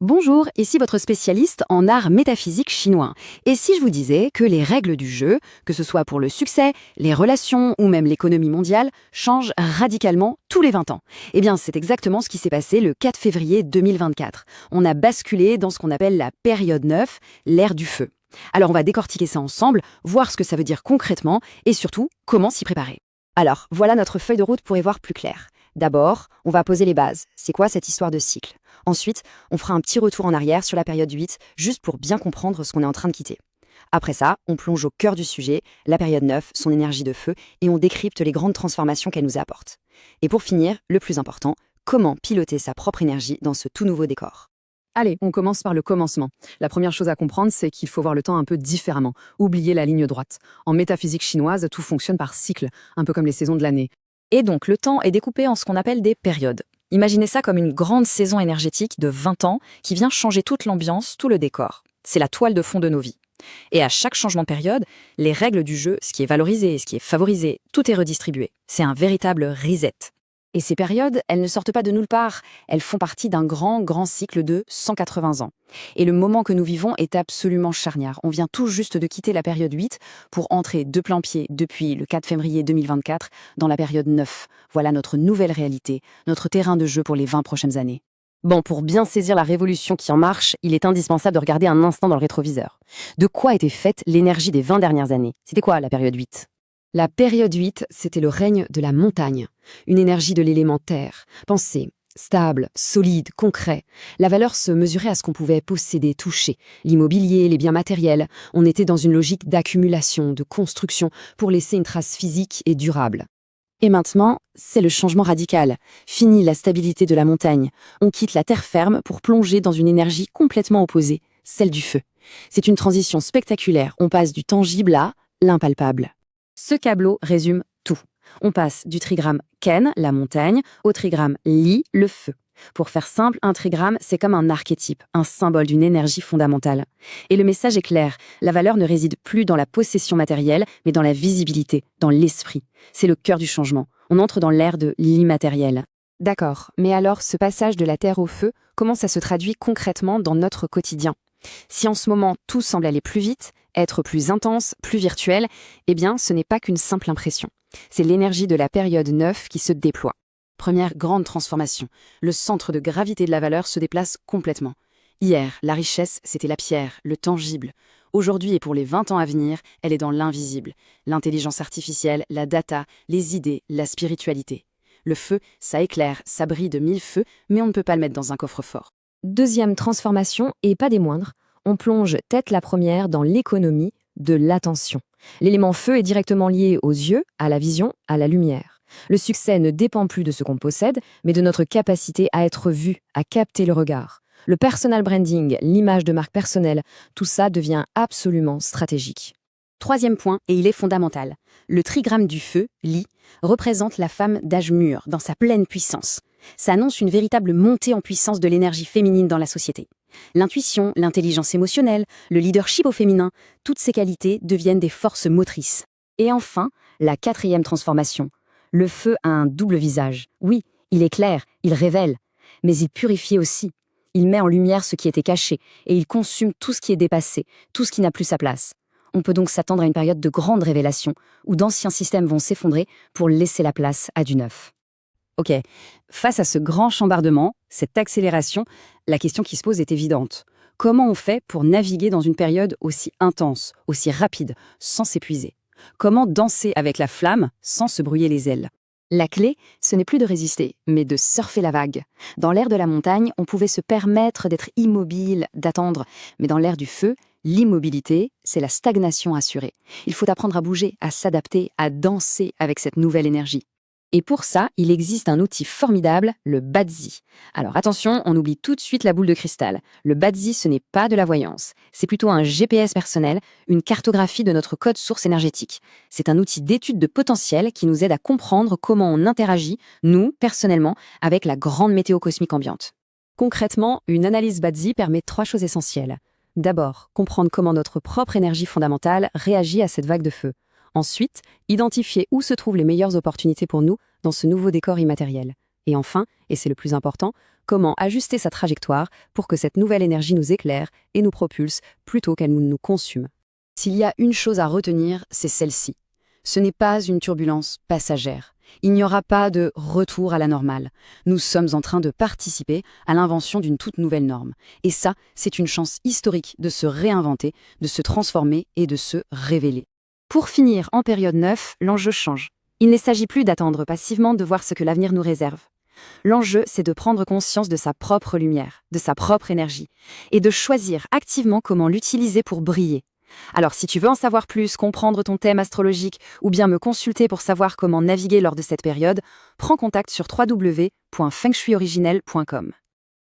Bonjour, ici votre spécialiste en art métaphysique chinois. Et si je vous disais que les règles du jeu, que ce soit pour le succès, les relations ou même l'économie mondiale, changent radicalement tous les 20 ans? Eh bien, c'est exactement ce qui s'est passé le 4 février 2024. On a basculé dans ce qu'on appelle la période 9, l'ère du feu. Alors, on va décortiquer ça ensemble, voir ce que ça veut dire concrètement et surtout, comment s'y préparer. Alors, voilà notre feuille de route pour y voir plus clair. D'abord, on va poser les bases. C'est quoi cette histoire de cycle? Ensuite, on fera un petit retour en arrière sur la période 8, juste pour bien comprendre ce qu'on est en train de quitter. Après ça, on plonge au cœur du sujet, la période 9, son énergie de feu, et on décrypte les grandes transformations qu'elle nous apporte. Et pour finir, le plus important, comment piloter sa propre énergie dans ce tout nouveau décor. Allez, on commence par le commencement. La première chose à comprendre, c'est qu'il faut voir le temps un peu différemment. Oubliez la ligne droite. En métaphysique chinoise, tout fonctionne par cycle, un peu comme les saisons de l'année. Et donc, le temps est découpé en ce qu'on appelle des périodes. Imaginez ça comme une grande saison énergétique de 20 ans qui vient changer toute l'ambiance, tout le décor. C'est la toile de fond de nos vies. Et à chaque changement de période, les règles du jeu, ce qui est valorisé, ce qui est favorisé, tout est redistribué. C'est un véritable reset. Et ces périodes, elles ne sortent pas de nulle part. Elles font partie d'un grand cycle de 180 ans. Et le moment que nous vivons est absolument charnière. On vient tout juste de quitter la période 8 pour entrer de plein pied depuis le 4 février 2024 dans la période 9. Voilà notre nouvelle réalité, notre terrain de jeu pour les 20 prochaines années. Bon, pour bien saisir la révolution qui en marche, il est indispensable de regarder un instant dans le rétroviseur. De quoi était faite l'énergie des 20 dernières années? C'était quoi la période 8? La période 8, c'était le règne de la montagne, une énergie de l'élément terre. Pensez, stable, solide, concret. La valeur se mesurait à ce qu'on pouvait posséder, toucher. L'immobilier, les biens matériels. On était dans une logique d'accumulation, de construction, pour laisser une trace physique et durable. Et maintenant, c'est le changement radical. Fini la stabilité de la montagne. On quitte la terre ferme pour plonger dans une énergie complètement opposée, celle du feu. C'est une transition spectaculaire. On passe du tangible à l'impalpable. Ce tableau résume tout. On passe du trigramme Ken, la montagne, au trigramme Li, le feu. Pour faire simple, un trigramme, c'est comme un archétype, un symbole d'une énergie fondamentale. Et le message est clair, la valeur ne réside plus dans la possession matérielle, mais dans la visibilité, dans l'esprit. C'est le cœur du changement. On entre dans l'ère de l'immatériel. D'accord, mais alors ce passage de la terre au feu, comment ça se traduit concrètement dans notre quotidien? Si en ce moment tout semble aller plus vite, être plus intense, plus virtuel, eh bien ce n'est pas qu'une simple impression. C'est l'énergie de la période 9 qui se déploie. Première grande transformation, le centre de gravité de la valeur se déplace complètement. Hier, la richesse, c'était la pierre, le tangible. Aujourd'hui et pour les 20 ans à venir, elle est dans l'invisible. L'intelligence artificielle, la data, les idées, la spiritualité. Le feu, ça éclaire, ça brille de 1000 feux, mais on ne peut pas le mettre dans un coffre-fort. Deuxième transformation, et pas des moindres, on plonge tête la première dans l'économie de l'attention. L'élément feu est directement lié aux yeux, à la vision, à la lumière. Le succès ne dépend plus de ce qu'on possède, mais de notre capacité à être vu, à capter le regard. Le personal branding, l'image de marque personnelle, tout ça devient absolument stratégique. Troisième point, et il est fondamental. Le trigramme du feu, Li, représente la femme d'âge mûr, dans sa pleine puissance. Ça annonce une véritable montée en puissance de l'énergie féminine dans la société. L'intuition, l'intelligence émotionnelle, le leadership au féminin, toutes ces qualités deviennent des forces motrices. Et enfin, la quatrième transformation. Le feu a un double visage. Oui, il éclaire, il révèle, mais il purifie aussi. Il met en lumière ce qui était caché, et il consume tout ce qui est dépassé, tout ce qui n'a plus sa place. On peut donc s'attendre à une période de grande révélation, où d'anciens systèmes vont s'effondrer pour laisser la place à du neuf. Ok, face à ce grand chambardement, cette accélération, la question qui se pose est évidente. Comment on fait pour naviguer dans une période aussi intense, aussi rapide, sans s'épuiser? Comment danser avec la flamme sans se brouiller les ailes? La clé, ce n'est plus de résister, mais de surfer la vague. Dans l'ère de la montagne, on pouvait se permettre d'être immobile, d'attendre. Mais dans l'ère du feu, l'immobilité, c'est la stagnation assurée. Il faut apprendre à bouger, à s'adapter, à danser avec cette nouvelle énergie. Et pour ça, il existe un outil formidable, le Bazi. Alors attention, on oublie tout de suite la boule de cristal. Le Bazi, ce n'est pas de la voyance. C'est plutôt un GPS personnel, une cartographie de notre code source énergétique. C'est un outil d'étude de potentiel qui nous aide à comprendre comment on interagit, nous, personnellement, avec la grande météo cosmique ambiante. Concrètement, une analyse Bazi permet 3 choses essentielles. D'abord, comprendre comment notre propre énergie fondamentale réagit à cette vague de feu. Ensuite, identifier où se trouvent les meilleures opportunités pour nous dans ce nouveau décor immatériel. Et enfin, et c'est le plus important, comment ajuster sa trajectoire pour que cette nouvelle énergie nous éclaire et nous propulse plutôt qu'elle nous consume. S'il y a une chose à retenir, c'est celle-ci. Ce n'est pas une turbulence passagère. Il n'y aura pas de retour à la normale. Nous sommes en train de participer à l'invention d'une toute nouvelle norme. Et ça, c'est une chance historique de se réinventer, de se transformer et de se révéler. Pour finir, en période 9, l'enjeu change. Il ne s'agit plus d'attendre passivement de voir ce que l'avenir nous réserve. L'enjeu, c'est de prendre conscience de sa propre lumière, de sa propre énergie, et de choisir activement comment l'utiliser pour briller. Alors si tu veux en savoir plus, comprendre ton thème astrologique ou bien me consulter pour savoir comment naviguer lors de cette période, prends contact sur www.fengshuioriginel.com.